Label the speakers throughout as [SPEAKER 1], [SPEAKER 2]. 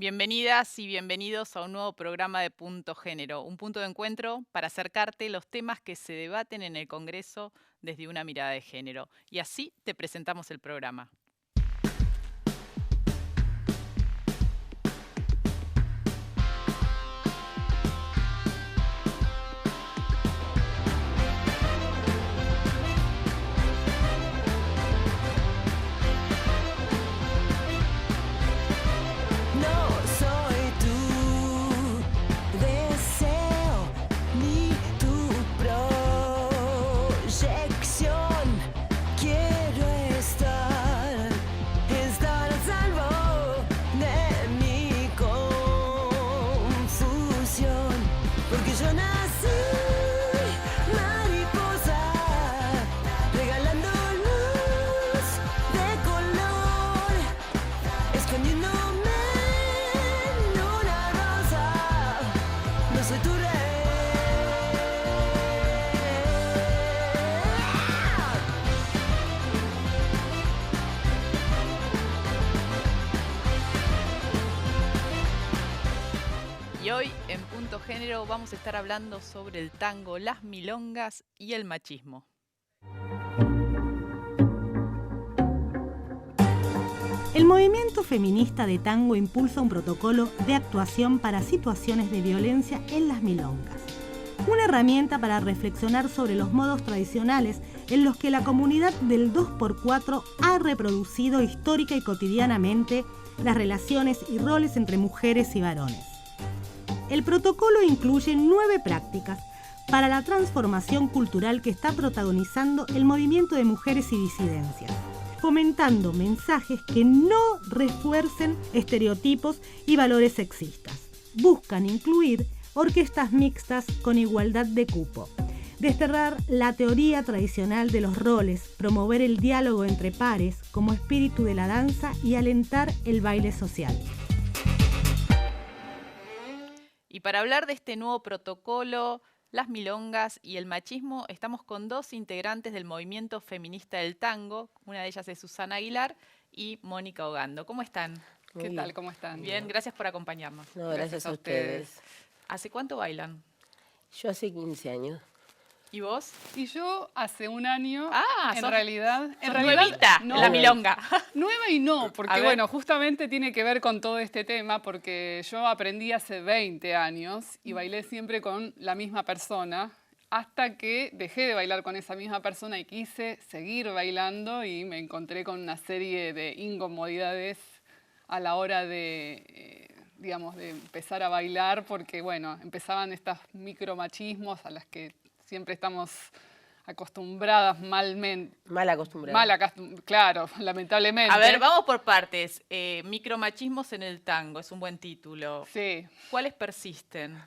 [SPEAKER 1] Bienvenidas y bienvenidos a un nuevo programa de Punto Género, un punto de encuentro para acercarte los temas que se debaten en el Congreso desde una mirada de género. Y así te presentamos el programa.
[SPEAKER 2] No soy tu deseo ni tu proyección. Quiero estar a salvo de mi confusión, porque yo nací mariposa, regalando luz de color, escondiéndome en una rosa. No soy tu rey.
[SPEAKER 1] Y hoy en Punto Género vamos a estar hablando sobre el tango, las milongas y el machismo.
[SPEAKER 3] El movimiento feminista de tango impulsa un protocolo de actuación para situaciones de violencia en las milongas. Una herramienta para reflexionar sobre los modos tradicionales en los que la comunidad del 2x4 ha reproducido histórica y cotidianamente las relaciones y roles entre mujeres y varones. El protocolo incluye 9 prácticas para la transformación cultural que está protagonizando el movimiento de mujeres y disidencias, fomentando mensajes que no refuercen estereotipos y valores sexistas. Buscan incluir orquestas mixtas con igualdad de cupo, desterrar la teoría tradicional de los roles, promover el diálogo entre pares como espíritu de la danza y alentar el baile social.
[SPEAKER 1] Y para hablar de este nuevo protocolo, las milongas y el machismo, estamos con dos integrantes del movimiento feminista del tango. Una de ellas es Susana Aguilar y Mónica Ogando. ¿Cómo están?
[SPEAKER 4] ¿Qué
[SPEAKER 5] Muy
[SPEAKER 4] tal?
[SPEAKER 5] bien.
[SPEAKER 4] ¿Cómo están?
[SPEAKER 1] Bien, gracias por acompañarnos.
[SPEAKER 5] No, gracias a ustedes.
[SPEAKER 1] ¿Hace cuánto bailan?
[SPEAKER 5] Yo hace 15 años.
[SPEAKER 1] ¿Y vos?
[SPEAKER 4] Y yo hace un año,
[SPEAKER 1] Ah,
[SPEAKER 4] en
[SPEAKER 1] sos-
[SPEAKER 4] realidad,
[SPEAKER 1] sos nuevita
[SPEAKER 4] no,
[SPEAKER 1] en la milonga.
[SPEAKER 4] nueva y no,
[SPEAKER 1] A
[SPEAKER 4] porque
[SPEAKER 1] ver.
[SPEAKER 4] bueno, justamente tiene que ver con todo este tema, porque yo aprendí hace 20 años y bailé siempre con la misma persona, hasta que dejé de bailar con esa misma persona y quise seguir bailando y me encontré con una serie de incomodidades a la hora de, digamos, de empezar a bailar, porque bueno, empezaban estos micromachismos a las que siempre estamos acostumbradas malmente.
[SPEAKER 5] Mal acostumbrada.
[SPEAKER 4] Claro, lamentablemente.
[SPEAKER 1] A ver, vamos por partes. Micromachismos en el tango, es un buen título.
[SPEAKER 4] Sí.
[SPEAKER 1] ¿Cuáles persisten?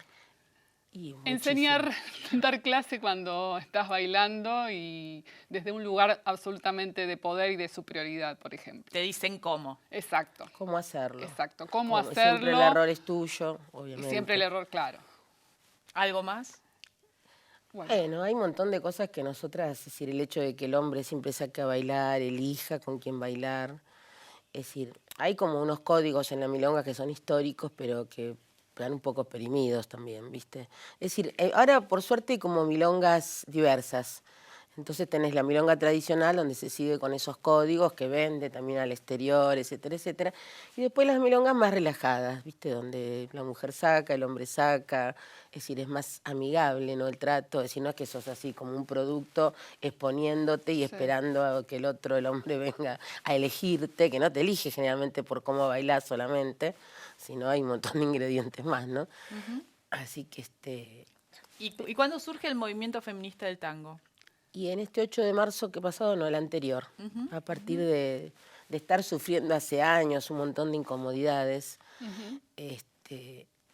[SPEAKER 5] Y
[SPEAKER 4] Enseñar, dar clase cuando estás bailando y desde un lugar absolutamente de poder y de superioridad, por ejemplo.
[SPEAKER 1] Te dicen cómo.
[SPEAKER 4] Exacto,
[SPEAKER 5] ¿Cómo hacerlo?
[SPEAKER 4] exacto. ¿Cómo
[SPEAKER 5] Como
[SPEAKER 4] hacerlo?
[SPEAKER 5] Siempre el error es tuyo,
[SPEAKER 4] Y
[SPEAKER 5] obviamente.
[SPEAKER 4] siempre el error, claro.
[SPEAKER 1] ¿Algo más?
[SPEAKER 4] Bueno,
[SPEAKER 5] Bueno, hay un montón de cosas que nosotras, es decir, el hecho de que el hombre siempre saque a bailar, elija con quién bailar. Es decir, hay como unos códigos en la milonga que son históricos, pero que están un poco perimidos también, ¿viste? Es decir, ahora por suerte hay como milongas diversas. Entonces tenés la milonga tradicional, donde se sigue con esos códigos, que vende también al exterior, etcétera, etcétera. Y después las milongas más relajadas, ¿viste? Donde la mujer saca, el hombre saca, es decir, es más amigable, ¿no? El trato, es decir, no es que sos así como un producto exponiéndote y
[SPEAKER 4] Sí.
[SPEAKER 5] esperando a que el otro, el hombre, venga a elegirte, que no te elige generalmente por cómo bailás solamente, sino hay un montón de ingredientes más, ¿no? Así que
[SPEAKER 1] ¿Y cuándo surge el movimiento feminista del tango?
[SPEAKER 5] Y en este 8 de marzo que pasado, no, el anterior, a partir de estar sufriendo hace años un montón de incomodidades,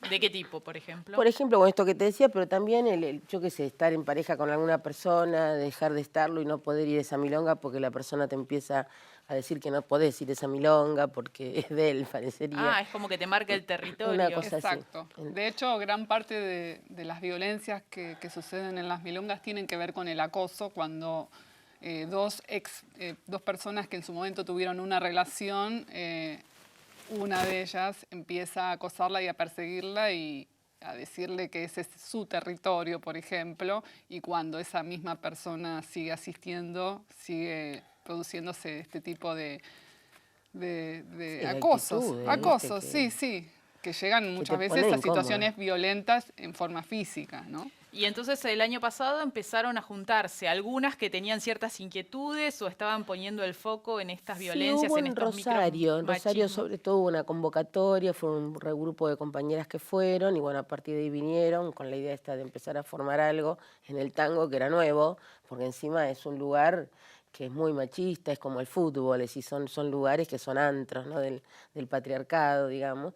[SPEAKER 1] ¿De qué tipo, por ejemplo?
[SPEAKER 5] por ejemplo, con esto que te decía, pero también yo qué sé, estar en pareja con alguna persona, dejar de estarlo y no poder ir a esa milonga porque la persona te empieza a decir que no podés ir a esa milonga porque es de él, parecería.
[SPEAKER 1] Es como que te marca el territorio.
[SPEAKER 5] Una cosa así.
[SPEAKER 4] exacto. De hecho, gran parte de las violencias que suceden en las milongas tienen que ver con el acoso, cuando dos personas que en su momento tuvieron una relación una de ellas empieza a acosarla y a perseguirla y a decirle que ese es su territorio, por ejemplo, y cuando esa misma persona sigue asistiendo, sigue produciéndose este tipo de
[SPEAKER 5] Sí,
[SPEAKER 4] acosos.
[SPEAKER 5] actitudes,
[SPEAKER 4] Acosos,
[SPEAKER 5] ¿viste?
[SPEAKER 4] sí, que llegan muchas
[SPEAKER 5] te
[SPEAKER 4] veces
[SPEAKER 5] ponen
[SPEAKER 4] a
[SPEAKER 5] incómoda.
[SPEAKER 4] situaciones violentas en forma física, ¿no?
[SPEAKER 1] Y entonces el año pasado empezaron a juntarse algunas que tenían ciertas inquietudes o estaban poniendo el foco en estas
[SPEAKER 5] Sí,
[SPEAKER 1] violencias,
[SPEAKER 5] hubo
[SPEAKER 1] en
[SPEAKER 5] en
[SPEAKER 1] estos
[SPEAKER 5] Rosario
[SPEAKER 1] micromachismos.
[SPEAKER 5] sobre todo hubo una convocatoria, fue un grupo de compañeras que fueron y bueno, a partir de ahí vinieron con la idea esta de empezar a formar algo en el tango que era nuevo, porque encima es un lugar que es muy machista, es como el fútbol, es decir, son lugares que son antros, ¿no? del patriarcado, digamos.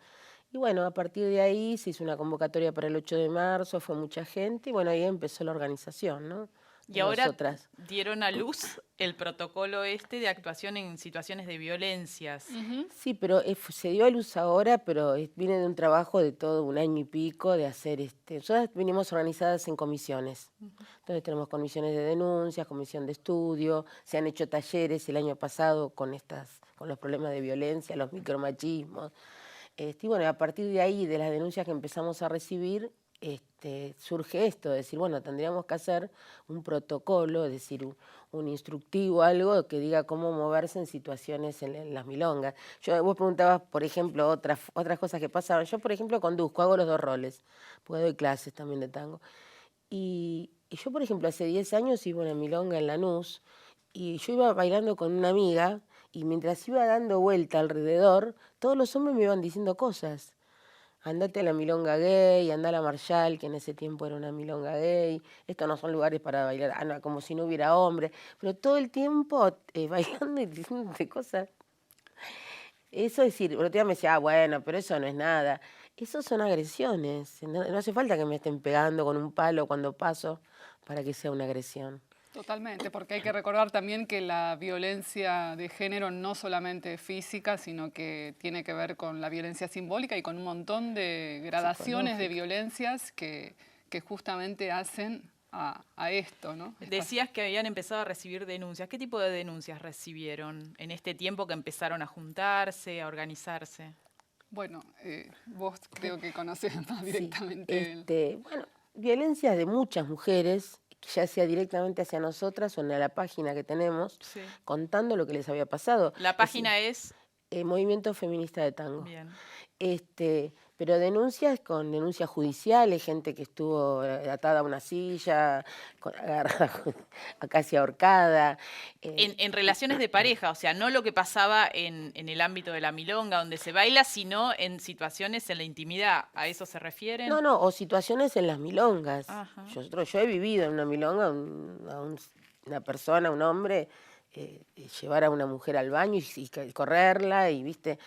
[SPEAKER 5] Y bueno, a partir de ahí se hizo una convocatoria para el 8 de marzo, fue mucha gente y bueno, ahí empezó la organización, ¿no?
[SPEAKER 1] Y
[SPEAKER 5] De
[SPEAKER 1] ahora
[SPEAKER 5] nosotras.
[SPEAKER 1] dieron a luz el protocolo este de actuación en situaciones de violencias.
[SPEAKER 5] Sí, pero se dio a luz ahora, pero viene de un trabajo de todo un año y pico de hacer nosotras venimos organizadas en comisiones. Entonces tenemos comisiones de denuncias, comisión de estudio, se han hecho talleres el año pasado con los problemas de violencia, los micromachismos. Y bueno, a partir de ahí, de las denuncias que empezamos a recibir, surge esto, de decir, bueno, tendríamos que hacer un protocolo, es decir, un instructivo, algo que diga cómo moverse en situaciones en las milongas. Vos preguntabas, por ejemplo, otras cosas que pasaban. Yo, por ejemplo, conduzco, hago los dos roles, porque doy clases también de tango. Y yo, por ejemplo, hace 10 años iba a una milonga en Lanús y yo iba bailando con una amiga y mientras iba dando vuelta alrededor, todos los hombres me iban diciendo cosas. Andate a la milonga gay, andá a la Marshall, que en ese tiempo era una milonga gay. Estos no son lugares para bailar, no, como si no hubiera hombres. Pero todo el tiempo bailando y diciéndote cosas. Eso es decir, el otro día me decía, bueno, pero eso no es nada. Eso son agresiones. No hace falta que me estén pegando con un palo cuando paso para que sea una agresión.
[SPEAKER 4] Totalmente, porque hay que recordar también que la violencia de género no solamente es física, sino que tiene que ver con la violencia simbólica y con un montón de gradaciones de violencias que justamente hacen a esto, ¿no?
[SPEAKER 1] Decías que habían empezado a recibir denuncias. ¿Qué tipo de denuncias recibieron en este tiempo que empezaron a juntarse, a organizarse?
[SPEAKER 4] Bueno, vos creo que conocés más
[SPEAKER 5] Sí,
[SPEAKER 4] directamente.
[SPEAKER 5] bueno, violencias de muchas mujeres, ya sea directamente hacia nosotras o en la página que tenemos,
[SPEAKER 1] Sí.
[SPEAKER 5] contando lo que les había pasado.
[SPEAKER 1] La página es...
[SPEAKER 5] Movimiento Feminista de Tango.
[SPEAKER 1] Bien.
[SPEAKER 5] Pero denuncias judiciales, gente que estuvo atada a una silla, agarrada, casi ahorcada.
[SPEAKER 1] En relaciones de pareja, o sea, no lo que pasaba en el ámbito de la milonga, donde se baila, sino en situaciones en la intimidad. ¿A eso se refieren?
[SPEAKER 5] No, o situaciones en las milongas.
[SPEAKER 1] Ajá.
[SPEAKER 5] Yo he vivido en una milonga, una persona, un hombre, llevar a una mujer al baño y correrla, y viste.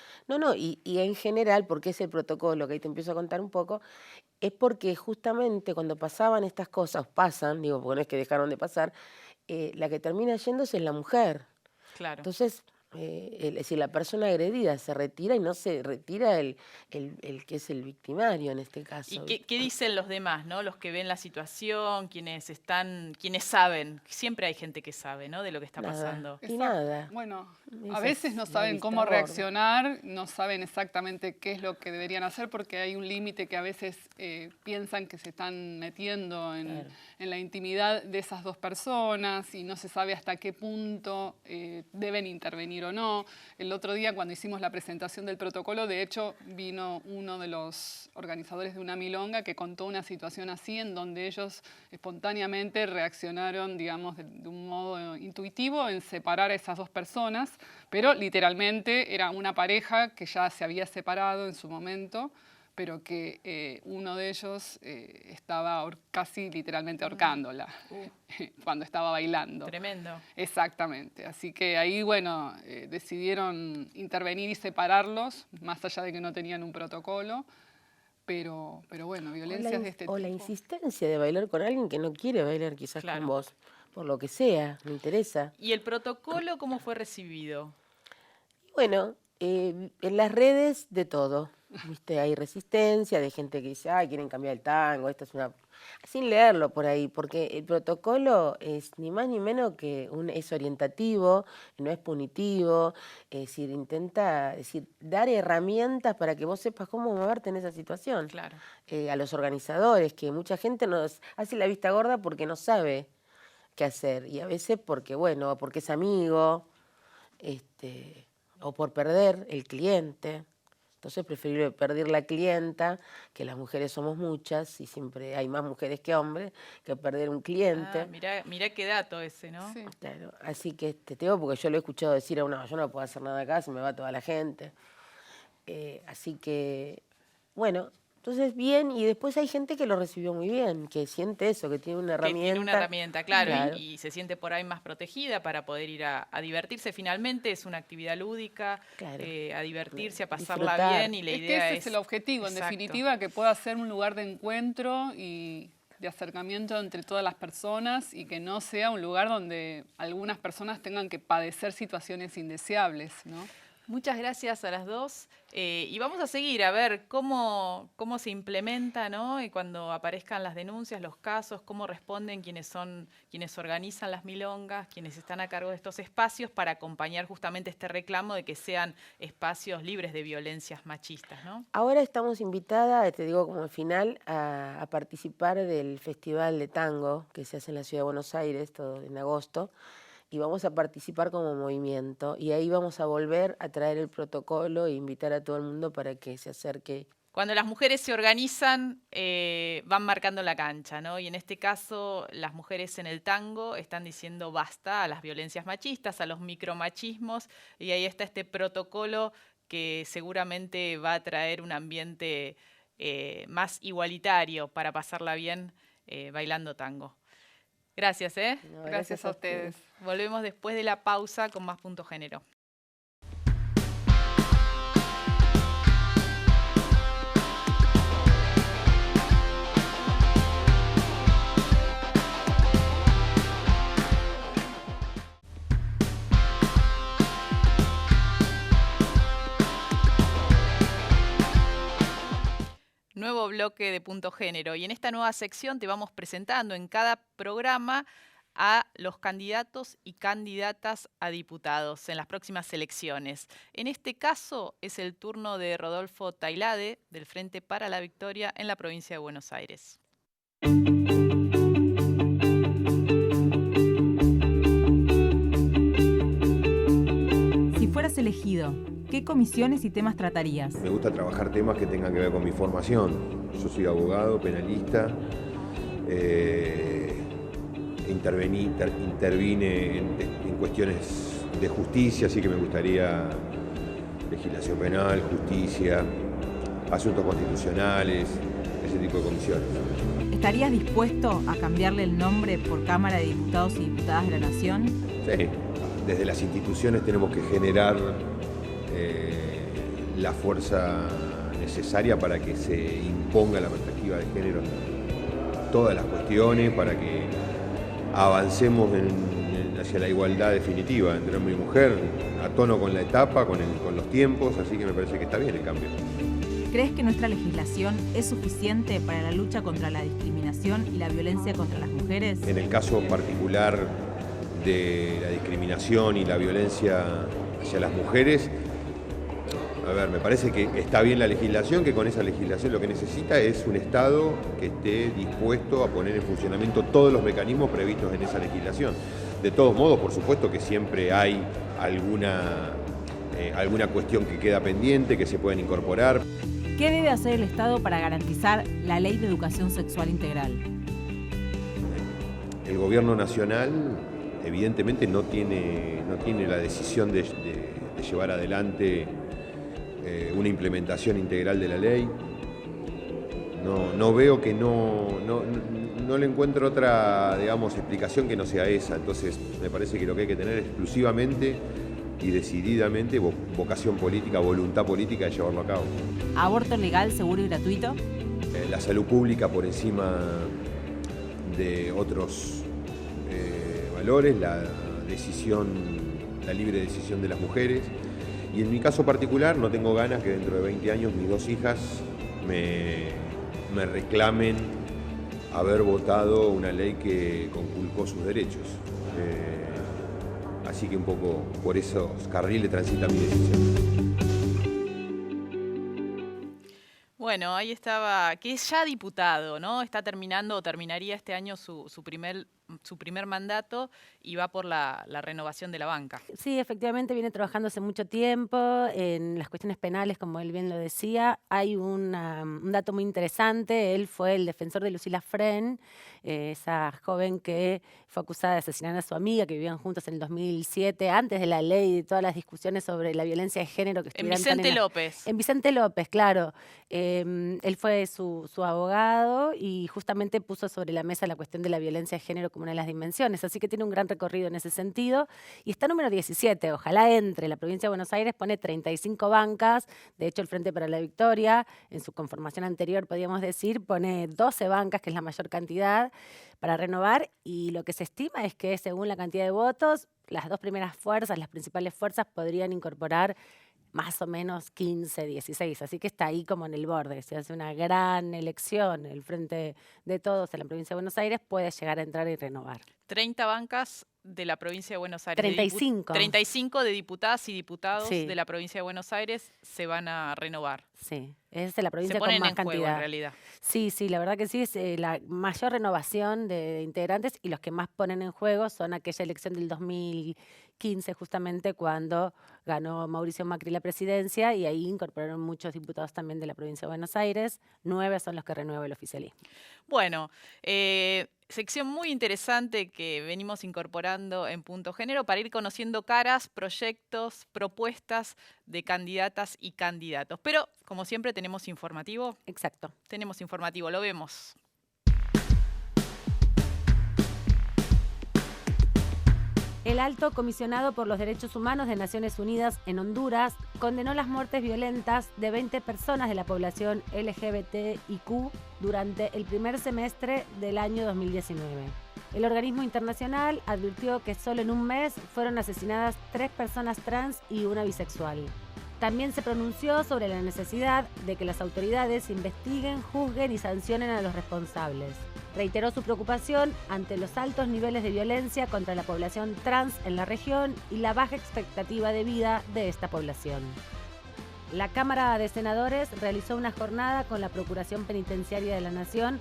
[SPEAKER 5] Y en general, porque es el protocolo, que ahí te empiezo a contar un poco, es porque justamente cuando pasaban estas cosas, pasan, digo, porque no es que dejaron de pasar, la que termina yéndose es la mujer.
[SPEAKER 1] Claro.
[SPEAKER 5] Entonces, es decir, la persona agredida se retira y no se retira el que es el victimario en este caso.
[SPEAKER 1] ¿Y qué dicen los demás, ¿no? Los que ven la situación, quienes saben? Siempre hay gente que sabe, ¿no? De lo que está pasando.
[SPEAKER 5] Y nada.
[SPEAKER 4] Bueno,
[SPEAKER 5] Esa
[SPEAKER 4] a veces
[SPEAKER 5] es
[SPEAKER 4] no
[SPEAKER 5] la
[SPEAKER 4] saben
[SPEAKER 5] vista
[SPEAKER 4] cómo
[SPEAKER 5] gorda.
[SPEAKER 4] reaccionar, no saben exactamente qué es lo que deberían hacer porque hay un límite que a veces piensan que se están metiendo en la intimidad de esas dos personas y no se sabe hasta qué punto deben intervenir o no. El otro día cuando hicimos la presentación del protocolo, de hecho vino uno de los organizadores de una milonga que contó una situación así en donde ellos espontáneamente reaccionaron, digamos, de un modo intuitivo en separar a esas dos personas, pero literalmente era una pareja que ya se había separado en su momento, pero que uno de ellos estaba casi literalmente ahorcándola cuando estaba bailando.
[SPEAKER 1] Tremendo.
[SPEAKER 4] Exactamente. Así que ahí, bueno, decidieron intervenir y separarlos, más allá de que no tenían un protocolo. Pero bueno, violencias de este tipo.
[SPEAKER 5] O la insistencia de bailar con alguien que no quiere bailar quizás
[SPEAKER 1] Claro.
[SPEAKER 5] con vos, por lo que sea, me interesa.
[SPEAKER 1] ¿Y el protocolo cómo fue recibido?
[SPEAKER 5] Bueno, en las redes de todo. viste, hay resistencia de gente que dice, ay, quieren cambiar el tango, esta es una... Sin leerlo por ahí, porque el protocolo es ni más ni menos que es orientativo, no es punitivo, es decir, intenta dar herramientas para que vos sepas cómo moverte en esa situación.
[SPEAKER 1] Claro.
[SPEAKER 5] A los organizadores, que mucha gente nos hace la vista gorda porque no sabe qué hacer, y a veces porque, bueno, porque es amigo, o por perder el cliente. Entonces es preferible perder la clienta, que las mujeres somos muchas y siempre hay más mujeres que hombres, que perder un cliente.
[SPEAKER 1] Ah, mirá qué dato ese, ¿no?
[SPEAKER 4] Sí.
[SPEAKER 5] Claro, así que te digo porque yo lo he escuchado decir a yo no puedo hacer nada acá, se me va toda la gente. Así que, bueno, entonces bien, y después hay gente que lo recibió muy bien, que siente eso, que tiene una herramienta.
[SPEAKER 1] Que tiene una herramienta, claro,
[SPEAKER 5] Claro.
[SPEAKER 1] y se siente por ahí más protegida para poder ir a divertirse. Finalmente es una actividad lúdica,
[SPEAKER 5] Claro.
[SPEAKER 1] A divertirse, a pasarla
[SPEAKER 5] Disfrutar.
[SPEAKER 1] bien, y la
[SPEAKER 4] Es que
[SPEAKER 1] idea
[SPEAKER 4] ese es el objetivo, en
[SPEAKER 1] Exacto.
[SPEAKER 4] definitiva, que pueda ser un lugar de encuentro y de acercamiento entre todas las personas y que no sea un lugar donde algunas personas tengan que padecer situaciones indeseables, ¿no?
[SPEAKER 1] Muchas gracias a las dos. Y vamos a seguir a ver cómo se implementa, ¿no? Y cuando aparezcan las denuncias, los casos, cómo responden quienes organizan las milongas, quienes están a cargo de estos espacios, para acompañar justamente este reclamo de que sean espacios libres de violencias machistas, ¿no?
[SPEAKER 5] Ahora estamos invitadas, te digo como al final, a participar del Festival de Tango que se hace en la Ciudad de Buenos Aires, todo en agosto, y vamos a participar como movimiento, y ahí vamos a volver a traer el protocolo e invitar a todo el mundo para que se acerque.
[SPEAKER 1] Cuando las mujeres se organizan, van marcando la cancha, ¿no? Y en este caso, las mujeres en el tango están diciendo basta a las violencias machistas, a los micromachismos, y ahí está este protocolo que seguramente va a traer un ambiente más igualitario para pasarla bien bailando tango. Gracias, ¿eh?
[SPEAKER 5] No,
[SPEAKER 4] Gracias a ustedes.
[SPEAKER 1] Volvemos después de la pausa con más Punto Género. Nuevo bloque de Punto Género, y en esta nueva sección te vamos presentando en cada programa a los candidatos y candidatas a diputados en las próximas elecciones. En este caso es el turno de Rodolfo Tailade, del Frente para la Victoria en la provincia de Buenos Aires.
[SPEAKER 6] Si fueras elegido, ¿qué comisiones y temas tratarías?
[SPEAKER 7] Me gusta trabajar temas que tengan que ver con mi formación. Yo soy abogado, penalista, intervine en cuestiones de justicia, así que me gustaría legislación penal, justicia, asuntos constitucionales, ese tipo de comisiones.
[SPEAKER 6] ¿Estarías dispuesto a cambiarle el nombre por Cámara de Diputados y Diputadas de la Nación?
[SPEAKER 7] Sí, desde las instituciones tenemos que generar la fuerza necesaria para que se imponga la perspectiva de género en todas las cuestiones, para que avancemos hacia la igualdad definitiva entre hombre y mujer, a tono con la etapa, con los tiempos, así que me parece que está bien el cambio.
[SPEAKER 6] ¿Crees que nuestra legislación es suficiente para la lucha contra la discriminación y la violencia contra las mujeres?
[SPEAKER 7] En el caso particular de la discriminación y la violencia hacia las mujeres, a ver, me parece que está bien la legislación, que con esa legislación lo que necesita es un Estado que esté dispuesto a poner en funcionamiento todos los mecanismos previstos en esa legislación. De todos modos, por supuesto que siempre hay alguna cuestión que queda pendiente, que se pueden incorporar.
[SPEAKER 6] ¿Qué debe hacer el Estado para garantizar la Ley de Educación Sexual Integral?
[SPEAKER 7] El Gobierno Nacional evidentemente no tiene la decisión de llevar adelante una implementación integral de la ley. No veo que no le encuentro otra, digamos, explicación que no sea esa. Entonces me parece que lo que hay que tener exclusivamente y decididamente vocación política, voluntad política de llevarlo a cabo.
[SPEAKER 6] ¿Aborto legal, seguro y gratuito?
[SPEAKER 7] La salud pública por encima de otros valores, la libre decisión de las mujeres, Y en mi caso particular no tengo ganas que dentro de 20 años mis 2 hijas me reclamen haber votado una ley que conculcó sus derechos. Así que un poco por esos carriles transita mi decisión.
[SPEAKER 1] Bueno, ahí estaba, que es ya diputado, ¿no? Está terminando o terminaría este año su primer mandato y va por la renovación de la banca.
[SPEAKER 8] Sí, efectivamente viene trabajando hace mucho tiempo en las cuestiones penales, como él bien lo decía. Hay un dato muy interesante. Él fue el defensor de Lucila Fren, esa joven que fue acusada de asesinar a su amiga, que vivían juntos en el 2007, antes de la ley y de todas las discusiones sobre la violencia de género que
[SPEAKER 1] En
[SPEAKER 8] estuvieran tan
[SPEAKER 1] Vicente López.
[SPEAKER 8] En Vicente López, claro. Él fue su abogado y justamente puso sobre la mesa la cuestión de la violencia de género como una de las dimensiones, así que tiene un gran recorrido en ese sentido y está número 17, ojalá entre. La provincia de Buenos Aires pone 35 bancas, de hecho el Frente para la Victoria, en su conformación anterior podríamos decir, pone 12 bancas, que es la mayor cantidad, para renovar, y lo que se estima es que según la cantidad de votos, las dos primeras fuerzas, las principales fuerzas, podrían incorporar más o menos 15, 16, así que está ahí como en el borde. Se hace una gran elección, el Frente de Todos en la provincia de Buenos Aires puede llegar a entrar y renovar.
[SPEAKER 1] 30 bancas de la provincia de Buenos Aires.
[SPEAKER 8] 35.
[SPEAKER 1] 35 de diputadas y diputados
[SPEAKER 8] Sí.
[SPEAKER 1] de la provincia de Buenos Aires se van a renovar.
[SPEAKER 8] Sí, es la provincia
[SPEAKER 1] Se
[SPEAKER 8] con
[SPEAKER 1] ponen
[SPEAKER 8] más
[SPEAKER 1] en
[SPEAKER 8] cantidad.
[SPEAKER 1] juego en realidad.
[SPEAKER 8] Sí, la verdad que sí, es la mayor renovación de integrantes y los que más ponen en juego son aquella elección del 2015, justamente cuando ganó Mauricio Macri la presidencia y ahí incorporaron muchos diputados también de la provincia de Buenos Aires. 9 son los que renueva el oficialismo.
[SPEAKER 1] Bueno, sección muy interesante que venimos incorporando en Punto Género para ir conociendo caras, proyectos, propuestas de candidatas y candidatos. Pero, como siempre, tenemos informativo.
[SPEAKER 8] Exacto.
[SPEAKER 1] Tenemos informativo, lo vemos.
[SPEAKER 8] El alto comisionado por los derechos humanos de Naciones Unidas en Honduras condenó las muertes violentas de 20 personas de la población LGBTIQ durante el primer semestre del año 2019. El organismo internacional advirtió que solo en un mes fueron asesinadas 3 personas trans y una bisexual. También se pronunció sobre la necesidad de que las autoridades investiguen, juzguen y sancionen a los responsables. Reiteró su preocupación ante los altos niveles de violencia contra la población trans en la región y la baja expectativa de vida de esta población. La Cámara de Senadores realizó una jornada con la Procuración Penitenciaria de la Nación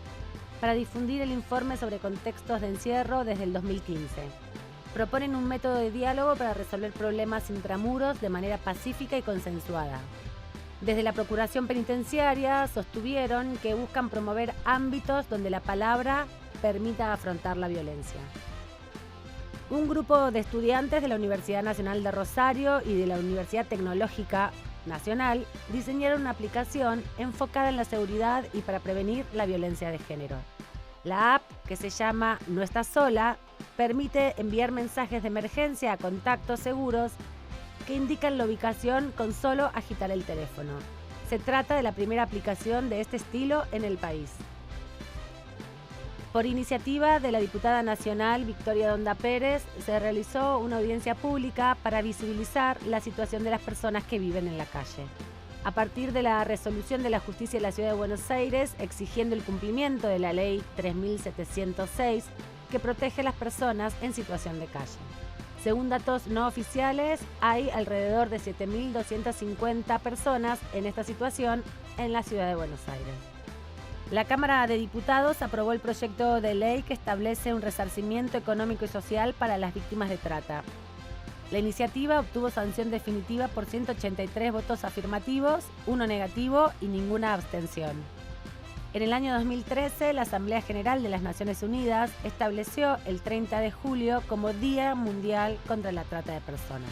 [SPEAKER 8] para difundir el informe sobre contextos de encierro desde el 2015. Proponen un método de diálogo para resolver problemas intramuros de manera pacífica y consensuada. Desde la Procuración Penitenciaria sostuvieron que buscan promover ámbitos donde la palabra permita afrontar la violencia. Un grupo de estudiantes de la Universidad Nacional de Rosario y de la Universidad Tecnológica Nacional diseñaron una aplicación enfocada en la seguridad y para prevenir la violencia de género. La app, que se llama No Estás Sola, permite enviar mensajes de emergencia a contactos seguros que indican la ubicación con solo agitar el teléfono. Se trata de la primera aplicación de este estilo en el país. Por iniciativa de la diputada nacional Victoria Donda Pérez, se realizó una audiencia pública para visibilizar la situación de las personas que viven en la calle. A partir de la resolución de la Justicia de la Ciudad de Buenos Aires exigiendo el cumplimiento de la Ley 3706, que protege a las personas en situación de calle. Según datos no oficiales, hay alrededor de 7.250 personas en esta situación en la Ciudad de Buenos Aires. La Cámara de Diputados aprobó el proyecto de ley que establece un resarcimiento económico y social para las víctimas de trata. La iniciativa obtuvo sanción definitiva por 183 votos afirmativos, 1 negativo y ninguna abstención. En el año 2013, la Asamblea General de las Naciones Unidas estableció el 30 de julio como Día Mundial contra la Trata de Personas.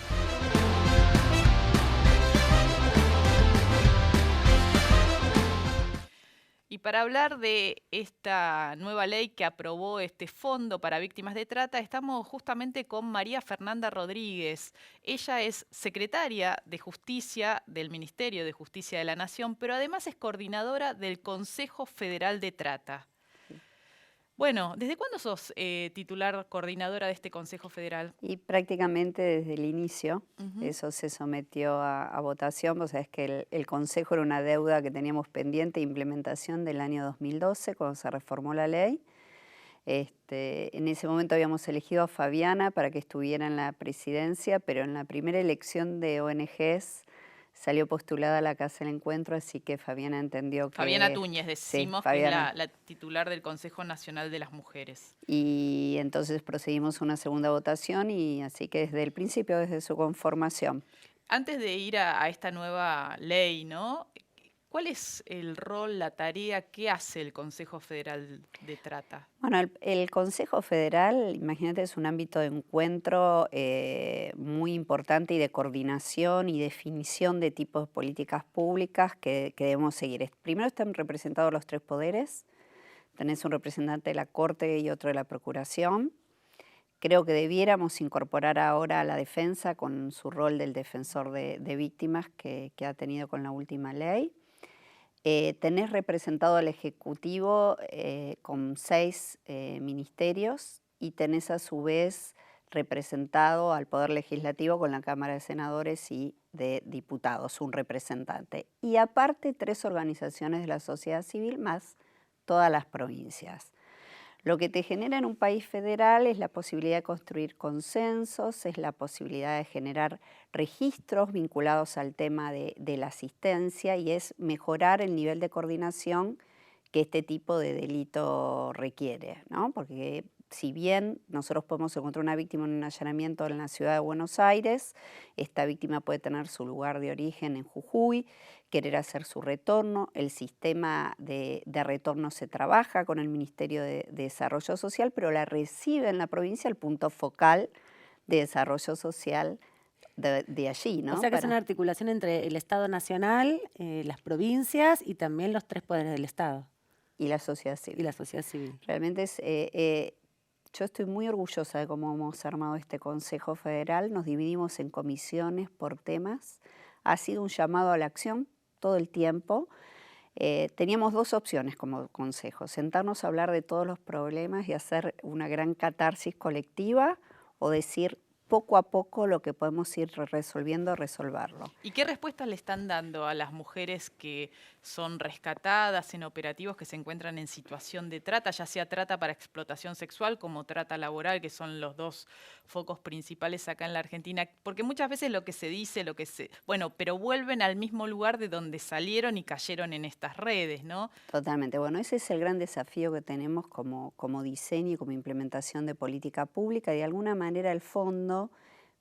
[SPEAKER 1] Y para hablar de esta nueva ley que aprobó este fondo para víctimas de trata, estamos justamente con María Fernanda Rodríguez. Ella es secretaria de Justicia del Ministerio de Justicia de la Nación, pero además es coordinadora del Consejo Federal de Trata. Bueno, ¿desde cuándo sos titular coordinadora de este Consejo Federal?
[SPEAKER 9] Y prácticamente desde el inicio,
[SPEAKER 1] Ujú.
[SPEAKER 9] eso se sometió a votación. Vos sabés que el Consejo era una deuda que teníamos pendiente de implementación del año 2012, cuando se reformó la ley. En ese momento habíamos elegido a Fabiana para que estuviera en la presidencia, pero en la primera elección de ONGs salió postulada a la Casa del Encuentro, así que Fabiana entendió que...
[SPEAKER 1] Fabiana Túñez,
[SPEAKER 9] Sí,
[SPEAKER 1] decimos, que es
[SPEAKER 9] Fabiana.
[SPEAKER 1] la titular del Consejo Nacional de las Mujeres.
[SPEAKER 9] Y entonces procedimos a una segunda votación y así que desde el principio, desde su conformación.
[SPEAKER 1] Antes de ir a esta nueva ley, ¿no? ¿Cuál es el rol, la tarea, qué hace el Consejo Federal de Trata?
[SPEAKER 9] Bueno, el Consejo Federal, imagínate, es un ámbito de encuentro muy importante y de coordinación y definición de tipos de políticas públicas que debemos seguir. Primero están representados los tres poderes. Tenés un representante de la Corte y otro de la Procuración. Creo que debiéramos incorporar ahora a la defensa con su rol del defensor de víctimas que ha tenido con la última ley. Tenés representado al Ejecutivo con 6 ministerios y tenés a su vez representado al Poder Legislativo con la Cámara de Senadores y de Diputados, un representante. Y aparte 3 organizaciones de la sociedad civil más todas las provincias. Lo que te genera en un país federal es la posibilidad de construir consensos, es la posibilidad de generar registros vinculados al tema de la asistencia y es mejorar el nivel de coordinación que este tipo de delito requiere, ¿no? Porque si bien nosotros podemos encontrar una víctima en un allanamiento en la ciudad de Buenos Aires, esta víctima puede tener su lugar de origen en Jujuy, querer hacer su retorno. El sistema de retorno se trabaja con el Ministerio de Desarrollo Social, pero la recibe en la provincia el punto focal de desarrollo social de allí, ¿no?
[SPEAKER 8] O sea que es una articulación entre el Estado Nacional, las provincias y también los 3 poderes del Estado.
[SPEAKER 9] Y la sociedad civil.
[SPEAKER 8] Y la sociedad civil.
[SPEAKER 9] Realmente es... yo estoy muy orgullosa de cómo hemos armado este Consejo Federal. Nos dividimos en comisiones por temas. Ha sido un llamado a la acción todo el tiempo. Teníamos 2 opciones como consejo: sentarnos a hablar de todos los problemas y hacer una gran catarsis colectiva, o decir poco a poco lo que podemos ir resolviendo, resolverlo.
[SPEAKER 1] ¿Y qué respuestas le están dando a las mujeres que son rescatadas en operativos que se encuentran en situación de trata, ya sea trata para explotación sexual como trata laboral, que son los 2 focos principales acá en la Argentina? Porque muchas veces lo que se dice, bueno, pero vuelven al mismo lugar de donde salieron y cayeron en estas redes, ¿no?
[SPEAKER 9] Totalmente. Bueno, ese es el gran desafío que tenemos como diseño y como implementación de política pública. De alguna manera el fondo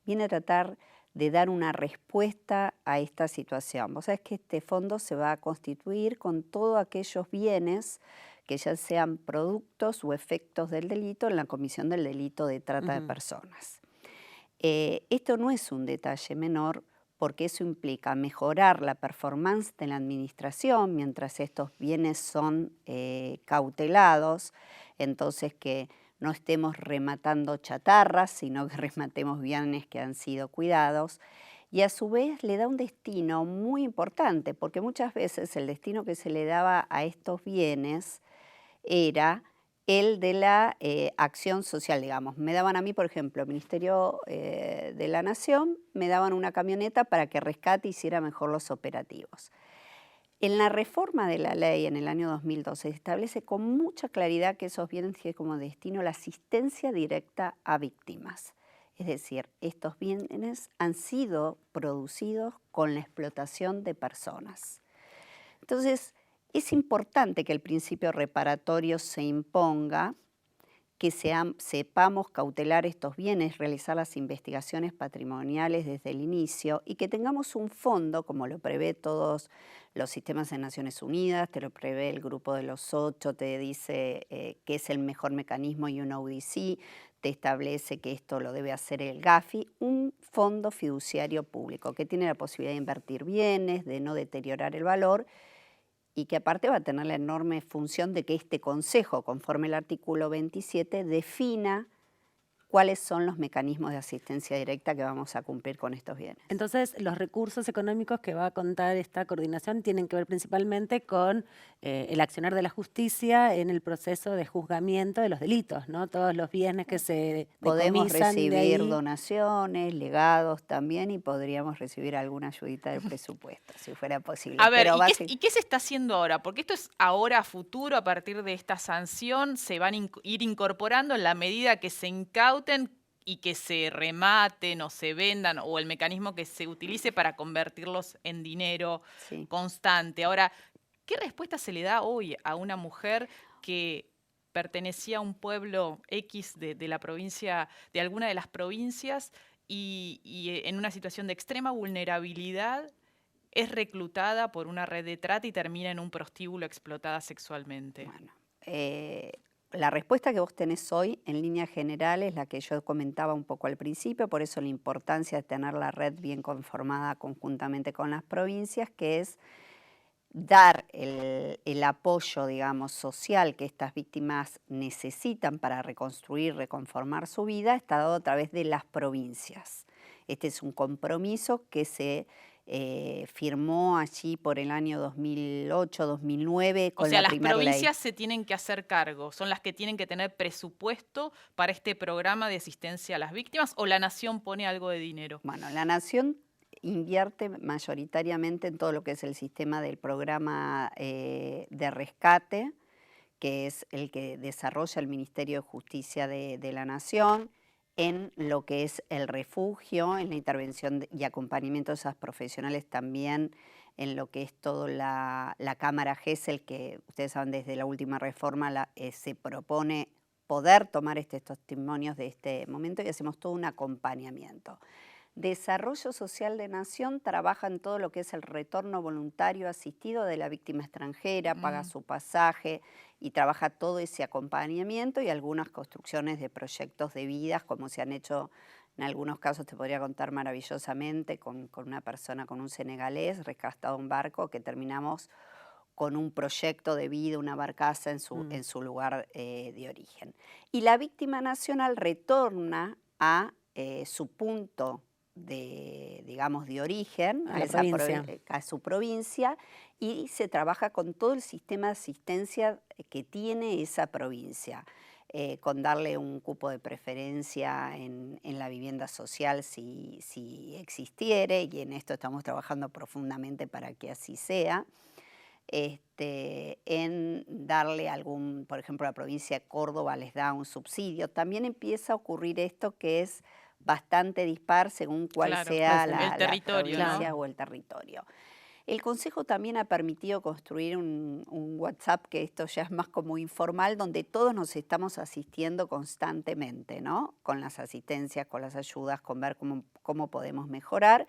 [SPEAKER 9] viene a tratar de dar una respuesta a esta situación. Vos sabés que este fondo se va a constituir con todos aquellos bienes que ya sean productos o efectos del delito en la comisión del delito de trata de personas. Esto no es un detalle menor, porque eso implica mejorar la performance de la administración mientras estos bienes son cautelados, entonces que no estemos rematando chatarras, sino que rematemos bienes que han sido cuidados. Y a su vez le da un destino muy importante, porque muchas veces el destino que se le daba a estos bienes era el de la acción social, digamos. Me daban a mí, por ejemplo, el Ministerio de la Nación, me daban una camioneta para que Rescate hiciera mejor los operativos. En la reforma de la ley en el año 2012 se establece con mucha claridad que esos bienes tienen como destino la asistencia directa a víctimas. Es decir, estos bienes han sido producidos con la explotación de personas. Entonces, es importante que el principio reparatorio se imponga, que sepamos cautelar estos bienes, realizar las investigaciones patrimoniales desde el inicio y que tengamos un fondo, como lo prevé todos los sistemas de Naciones Unidas, te lo prevé el Grupo de los 8, te dice que es el mejor mecanismo y un ODC, te establece que esto lo debe hacer el GAFI, un fondo fiduciario público que tiene la posibilidad de invertir bienes, de no deteriorar el valor, y que aparte va a tener la enorme función de que este Consejo, conforme el artículo 27, defina cuáles son los mecanismos de asistencia directa que vamos a cumplir con estos bienes.
[SPEAKER 8] Entonces, los recursos económicos que va a contar esta coordinación tienen que ver principalmente con el accionar de la justicia en el proceso de juzgamiento de los delitos, ¿no? Todos los bienes que se
[SPEAKER 9] Podemos
[SPEAKER 8] decomisan de
[SPEAKER 9] recibir
[SPEAKER 8] ahí.
[SPEAKER 9] donaciones, legados también, y podríamos recibir alguna ayudita del presupuesto, si fuera posible.
[SPEAKER 1] A ver,
[SPEAKER 9] Pero
[SPEAKER 1] ¿y qué se está haciendo ahora? Porque esto es ahora a futuro, a partir de esta sanción, se van a ir incorporando en la medida que se incauten y que se rematen o se vendan, o el mecanismo que se utilice para convertirlos en dinero
[SPEAKER 9] Sí.
[SPEAKER 1] constante. Ahora, ¿qué respuesta se le da hoy a una mujer que pertenecía a un pueblo X de la provincia, de alguna de las provincias, y en una situación de extrema vulnerabilidad es reclutada por una red de trata y termina en un prostíbulo explotada sexualmente?
[SPEAKER 9] Bueno, la respuesta que vos tenés hoy, en líneas generales, es la que yo comentaba un poco al principio, por eso la importancia de tener la red bien conformada conjuntamente con las provincias, que es dar el apoyo, digamos, social que estas víctimas necesitan para reconstruir, reconformar su vida, está dado a través de las provincias. Este es un compromiso que se firmó allí por el año 2008-2009 con
[SPEAKER 1] O sea,
[SPEAKER 9] la
[SPEAKER 1] las
[SPEAKER 9] primera ley.
[SPEAKER 1] provincias se tienen que hacer cargo, son las que tienen que tener presupuesto para este programa de asistencia a las víctimas, ¿o la nación pone algo de dinero?
[SPEAKER 9] Bueno, la nación invierte mayoritariamente en todo lo que es el sistema del programa de rescate, que es el que desarrolla el Ministerio de Justicia de la Nación, en lo que es el refugio, en la intervención y acompañamiento de esas profesionales también, en lo que es toda la Cámara GESEL, que ustedes saben desde la última reforma se propone poder tomar estos testimonios de este momento y hacemos todo un acompañamiento. Desarrollo Social de Nación trabaja en todo lo que es el retorno voluntario asistido de la víctima extranjera, paga su pasaje y trabaja todo ese acompañamiento y algunas construcciones de proyectos de vidas, como se han hecho en algunos casos, te podría contar maravillosamente, con una persona, con un senegalés, rescatado un barco, que terminamos con un proyecto de vida, una barcaza en su lugar de origen. Y la víctima nacional retorna a su punto digamos, de origen, a su provincia, y se trabaja con todo el sistema de asistencia que tiene esa provincia, con darle un cupo de preferencia en la vivienda social si existiere, y en esto estamos trabajando profundamente para que así sea. En darle por ejemplo, la provincia de Córdoba les da un subsidio. También empieza a ocurrir esto que es bastante dispar según cuál sea la provincia o el territorio. El Consejo también ha permitido construir un WhatsApp, que esto ya es más como informal, donde todos nos estamos asistiendo constantemente, ¿no? Con las asistencias, con las ayudas, con ver cómo podemos mejorar.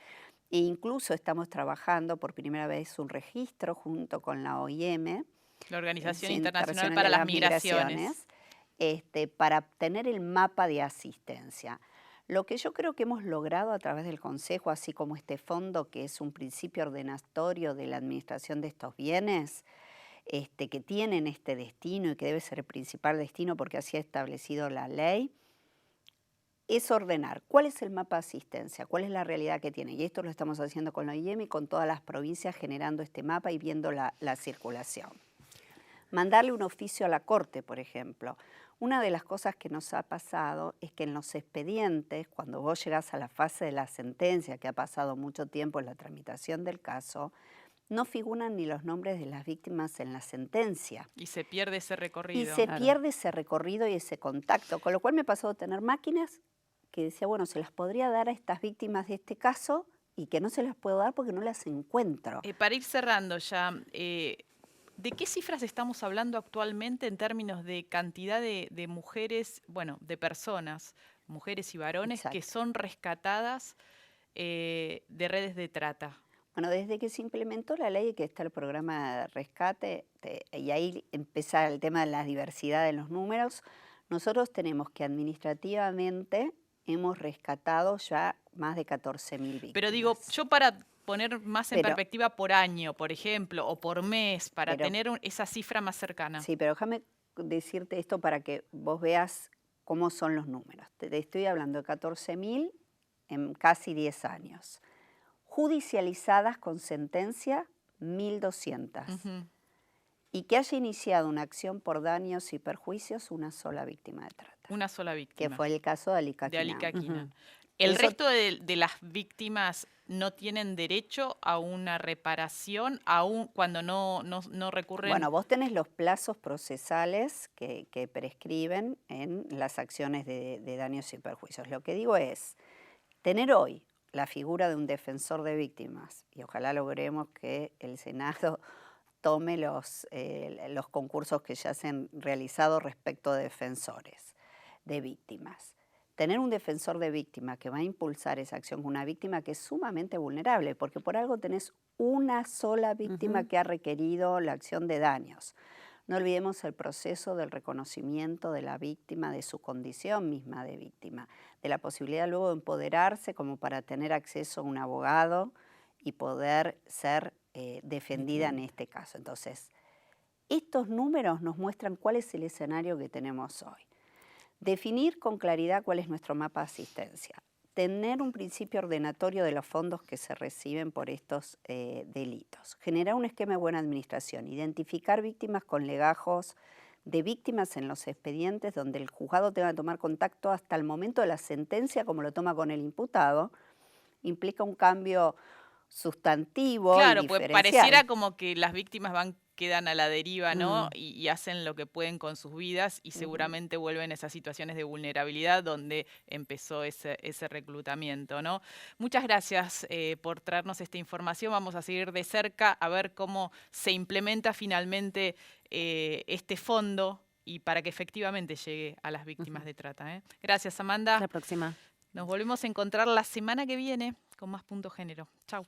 [SPEAKER 9] E incluso estamos trabajando por primera vez un registro junto con la OIM,
[SPEAKER 1] la Organización Internacional para las Migraciones,
[SPEAKER 9] para tener el mapa de asistencia. Lo que yo creo que hemos logrado a través del Consejo, así como este fondo, que es un principio ordenatorio de la administración de estos bienes, que tienen este destino y que debe ser el principal destino porque así ha establecido la ley, es ordenar cuál es el mapa de asistencia, cuál es la realidad que tiene. Y esto lo estamos haciendo con la OIM y con todas las provincias, generando este mapa y viendo la circulación. Mandarle un oficio a la Corte, por ejemplo. Una de las cosas que nos ha pasado es que en los expedientes, cuando vos llegás a la fase de la sentencia, que ha pasado mucho tiempo en la tramitación del caso, no figuran ni los nombres de las víctimas en la sentencia.
[SPEAKER 1] Y se pierde ese recorrido.
[SPEAKER 9] Y se pierde ese recorrido y ese contacto, con lo cual me pasó a tener máquinas que decía, bueno, se las podría dar a estas víctimas de este caso y que no se las puedo dar porque no las encuentro.
[SPEAKER 1] Para ir cerrando ya, ¿de qué cifras estamos hablando actualmente en términos de cantidad de mujeres, bueno, de personas, mujeres y varones,
[SPEAKER 9] Exacto,
[SPEAKER 1] que son rescatadas de redes de trata?
[SPEAKER 9] Bueno, desde que se implementó la ley y que está el programa de rescate, y ahí empieza el tema de la diversidad de los números, nosotros tenemos que administrativamente hemos rescatado ya más de 14.000 víctimas.
[SPEAKER 1] Pero digo, yo para poner más en perspectiva por año, por ejemplo, o por mes, para tener esa cifra más cercana.
[SPEAKER 9] Sí, pero déjame decirte esto para que vos veas cómo son los números. Te estoy hablando de 14.000 en casi 10 años. Judicializadas con sentencia, 1.200. Y que haya iniciado una acción por daños y perjuicios, una sola víctima de trata.
[SPEAKER 1] Una sola víctima.
[SPEAKER 9] Que fue el caso de Alica
[SPEAKER 1] de
[SPEAKER 9] Quinán.
[SPEAKER 1] Alica Quinán. ¿El resto de las víctimas no tienen derecho a una reparación, aún cuando no recurren?
[SPEAKER 9] Bueno, vos tenés los plazos procesales que prescriben en las acciones de daños y perjuicios. Lo que digo es, tener hoy la figura de un defensor de víctimas, y ojalá logremos que el Senado tome los concursos que ya se han realizado respecto de defensores de víctimas. Tener un defensor de víctima que va a impulsar esa acción con una víctima que es sumamente vulnerable, porque por algo tenés una sola víctima que ha requerido la acción de daños. No olvidemos el proceso del reconocimiento de la víctima, de su condición misma de víctima, de la posibilidad luego de empoderarse como para tener acceso a un abogado y poder ser defendida en este caso. Entonces, estos números nos muestran cuál es el escenario que tenemos hoy. Definir con claridad cuál es nuestro mapa de asistencia. Tener un principio ordenatorio de los fondos que se reciben por estos delitos. Generar un esquema de buena administración. Identificar víctimas con legajos de víctimas en los expedientes donde el juzgado tenga que tomar contacto hasta el momento de la sentencia, como lo toma con el imputado. Implica un cambio sustantivo.
[SPEAKER 1] Claro,
[SPEAKER 9] y
[SPEAKER 1] pues
[SPEAKER 9] diferencial.
[SPEAKER 1] pareciera como que las víctimas quedan a la deriva, ¿no? Y hacen lo que pueden con sus vidas y seguramente vuelven a esas situaciones de vulnerabilidad donde empezó ese reclutamiento, ¿no? Muchas gracias por traernos esta información. Vamos a seguir de cerca a ver cómo se implementa finalmente este fondo y para que efectivamente llegue a las víctimas de trata. Gracias, Amanda.
[SPEAKER 8] Hasta la próxima.
[SPEAKER 1] Nos volvemos a encontrar la semana que viene con más Punto Género. Chau.